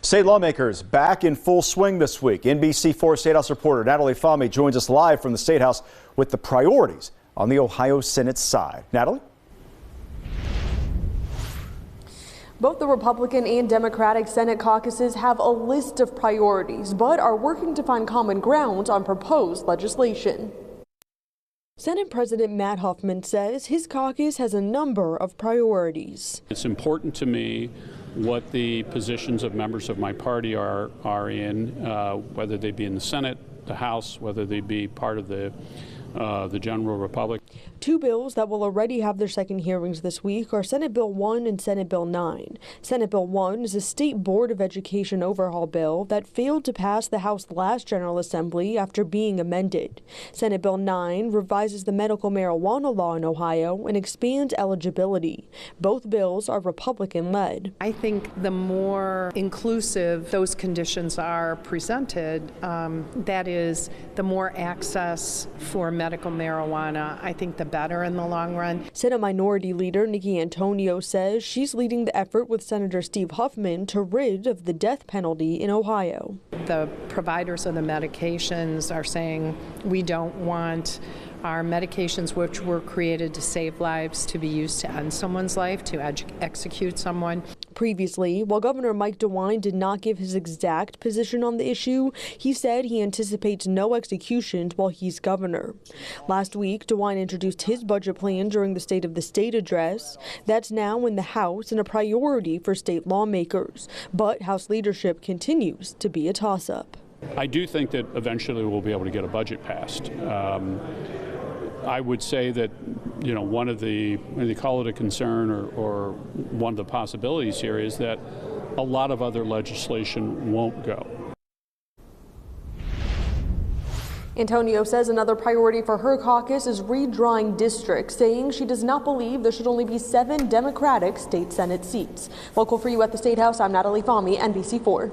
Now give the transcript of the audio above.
State lawmakers back in full swing this week. NBC4 State House reporter Natalie Fahmy joins us live from the State House with the priorities on the Ohio Senate side. Natalie? Both the Republican and Democratic Senate caucuses have a list of priorities, but are working to find common ground on proposed legislation. Senate President Matt Huffman says his caucus has a number of priorities. It's important to me what the positions of members of my party are in, whether they be in the Senate, the House, whether they be part of the General Republic. Two bills that will already have their second hearings this week are Senate Bill 1 and Senate Bill 9. Senate Bill 1 is a State Board of Education overhaul bill that failed to pass the House last General Assembly after being amended. Senate Bill 9 revises the medical marijuana law in Ohio and expands eligibility. Both bills are Republican-led. I think the more inclusive those conditions are presented, that is, the more access for medical marijuana, I think the better in the long run. Senate Minority Leader Nikki Antonio says she's leading the effort with Senator Steve Huffman to rid of the death penalty in Ohio. The providers of the medications are saying we don't want our medications, which were created to save lives, to be used to end someone's life, to execute someone. Previously, while Governor Mike DeWine did not give his exact position on the issue, he said he anticipates no executions while he's governor. Last week, DeWine introduced his budget plan during the State of the State address. That's now in the House and a priority for state lawmakers. But House leadership continues to be a toss-up. I do think that eventually we'll be able to get a budget passed. I would say that, you know, one of the, they call it a concern or one of the possibilities here is that a lot of other legislation won't go. Antonio says another priority for her caucus is redrawing districts, saying she does not believe there should only be 7 Democratic state Senate seats. Local for you at the State House, I'm Natalie Fahmy, NBC4.